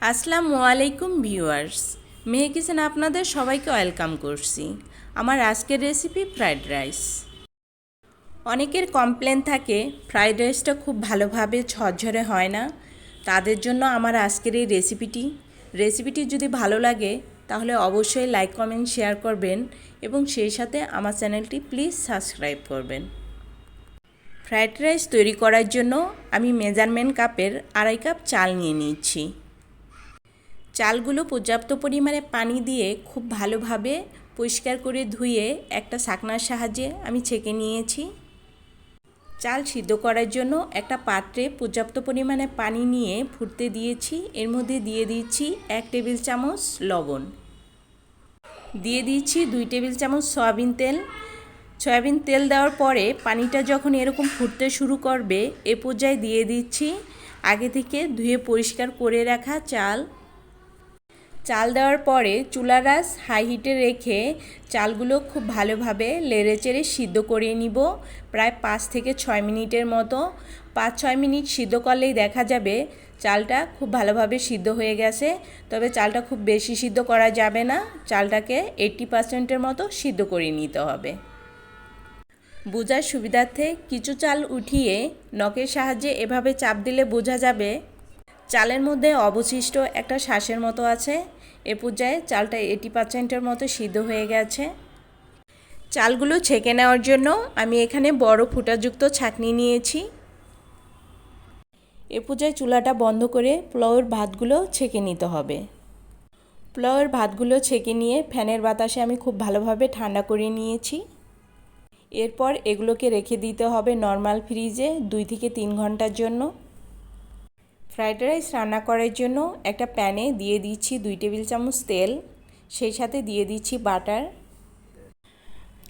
আসসালামু আলাইকুম ভিউয়ার্স, মেহে কিচেনে আপনাদের সবাইকে ওয়েলকাম করছি। আমার আজকের রেসিপি ফ্রাইড রাইস। অনেকের কমপ্লেন থাকে ফ্রাইড রাইসটা খুব ভালোভাবে ঝরঝরে হয় না। তাদের জন্য আমার আজকের এই রেসিপিটি যদি ভালো লাগে তাহলে অবশ্যই লাইক কমেন্ট শেয়ার করবেন এবং সেই সাথে আমার চ্যানেলটি প্লিজ সাবস্ক্রাইব করবেন। ফ্রাইড রাইস তৈরি করার জন্য আমি মেজারমেন্ট কাপের 2.5 কাপ চাল নিয়ে নিচ্ছি। চালগুলো পর্যাপ্ত পরিমাণে পানি দিয়ে খুব ভালোভাবে পরিষ্কার করে ধুয়ে একটা ছাঁকনার সাহায্যে আমি ছেঁকে নিয়েছি। চাল সিদ্ধ করার জন্য একটা পাত্রে পর্যাপ্ত পরিমাণে পানি নিয়ে ফুটতে দিয়েছি। এর মধ্যে দিয়ে দিচ্ছি 1 টেবিল চামচ লবণ, দিয়ে দিচ্ছি 2 টেবিল চামচ সয়াবিন তেল দেওয়ার পরে পানিটা যখন এরকম ফুটতে শুরু করবে এ পর্যায়ে দিয়ে দিচ্ছি আগে থেকে ধুয়ে পরিষ্কার করে রাখা চাল দেওয়ার পরে চুলার আঁচ হাই হিটে রেখে চালগুলো খুব ভালোভাবে নেড়েচেড়ে সিদ্ধ করে নিব প্রায় 5 থেকে 6 মিনিটের মতো। 5-6 মিনিট সিদ্ধ করলেই দেখা যাবে চালটা খুব ভালোভাবে সিদ্ধ হয়ে গেছে। তবে চালটা খুব বেশি সিদ্ধ করা যাবে না, চালটাকে 80%-এর মতো সিদ্ধ করে নিতে হবে। বোঝার সুবিধার্থে কিছু চাল উঠিয়ে নখের সাহায্যে এভাবে চাপ দিলে বোঝা যাবে চালের মধ্যে অবশিষ্ট একটা শাঁসের মতো আছে। এ পর্যায়ে চালটা 80%-এর মতো সিদ্ধ হয়ে গেছে। চালগুলো ছেঁকে নেওয়ার জন্য আমি এখানে বড় ফুটাযুক্ত ছাঁকনি নিয়েছি। এ পর্যায়ে চুলাটা বন্ধ করে পোলাওয়ের ভাতগুলো ছেঁকে নিতে হবে। পোলাওয়ের ভাতগুলো ছেঁকে নিয়ে ফ্যানের বাতাসে আমি খুব ভালোভাবে ঠান্ডা করে নিয়েছি। এরপর এগুলোকে রেখে দিতে হবে নর্মাল ফ্রিজে 2 থেকে 3 ঘন্টার জন্য। ফ্রাইড রাইস রান্না করার জন্য একটা প্যানে দিয়ে দিচ্ছি 2 টেবিল চামচ তেল, সেই সাথে দিয়ে দিচ্ছি বাটার।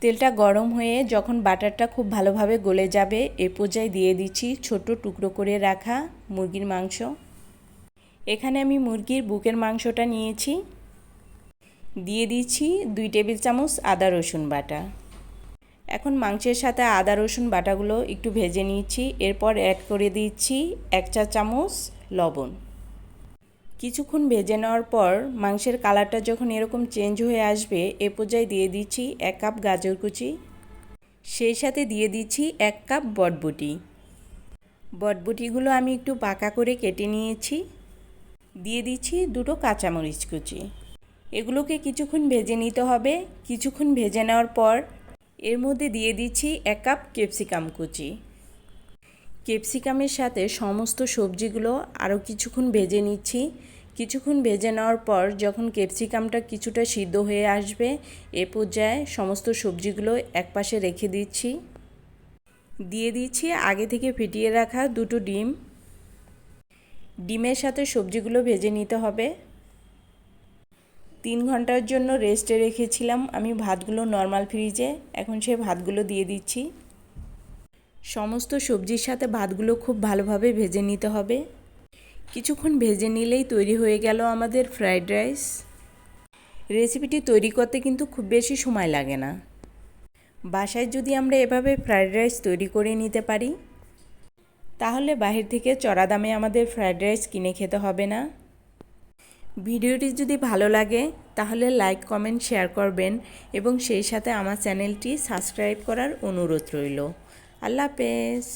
তেলটা গরম হয়ে যখন বাটারটা খুব ভালোভাবে গলে যাবে এ পর্যায়ে দিয়ে দিচ্ছি ছোট টুকরো করে রাখা মুরগির মাংস। এখানে আমি মুরগির বুকের মাংসটা নিয়েছি। দিয়ে দিচ্ছি 2 টেবিল চামচ আদা রসুন বাটা। এখন মাংসের সাথে আদা রসুন বাটাগুলো একটু ভেজে নিচ্ছি। এরপর অ্যাড করে দিচ্ছি 1 চা চামচ লবণ। কিছুক্ষণ ভেজে নেওয়ার পর মাংসের কালারটা যখন এরকম চেঞ্জ হয়ে আসবে এ পর্যায়ে দিয়ে দিচ্ছি 1 কাপ গাজর কুচি, সেই সাথে দিয়ে দিচ্ছি 1 কাপ বটবটিগুলো আমি একটু পাকা করে কেটে নিয়েছি। দিয়ে দিচ্ছি 2টো কাঁচামরিচ কুচি। এগুলোকে কিছুক্ষণ ভেজে নিতে হবে। কিছুক্ষণ ভেজে নেওয়ার পর এর মধ্যে দিয়ে দিচ্ছি 1 কাপ ক্যাপসিকাম কুচি। ক্যাপসিকামের সাথে সমস্ত সবজিগুলো আরও কিছুক্ষণ ভেজে নিচ্ছি। কিছুক্ষণ ভেজে নেওয়ার পর যখন ক্যাপসিকামটা কিছুটা সিদ্ধ হয়ে আসবে এ পর্যায়ে সমস্ত সবজিগুলো একপাশে রেখে দিচ্ছি। দিয়ে দিচ্ছি আগে থেকে ফেটিয়ে রাখা 2টো ডিম। ডিমের সাথে সবজিগুলো ভেজে নিতে হবে। 3 ঘন্টার জন্য রেস্টে রেখেছিলাম আমি ভাতগুলো নর্মাল ফ্রিজে। এখন সে ভাতগুলো দিয়ে দিচ্ছি। সমস্ত সবজির সাথে ভাতগুলো খুব ভালোভাবে ভেজে নিতে হবে। কিছুক্ষণ ভেজে নিলেই তৈরি হয়ে গেল আমাদের ফ্রাইড রাইস। রেসিপিটি তৈরি করতে কিন্তু খুব বেশি সময় লাগে না। বাসায় যদি আমরা এভাবে ফ্রাইড রাইস তৈরি করে নিতে পারি তাহলে বাহির থেকে চড়া দামে আমাদের ফ্রাইড রাইস কিনে খেতে হবে না। ভিডিওটি যদি ভালো লাগে তাহলে লাইক কমেন্ট শেয়ার করবেন এবং সেই সাথে আমার চ্যানেলটি সাবস্ক্রাইব করার অনুরোধ রইল। আল্লাহ হাফেজ।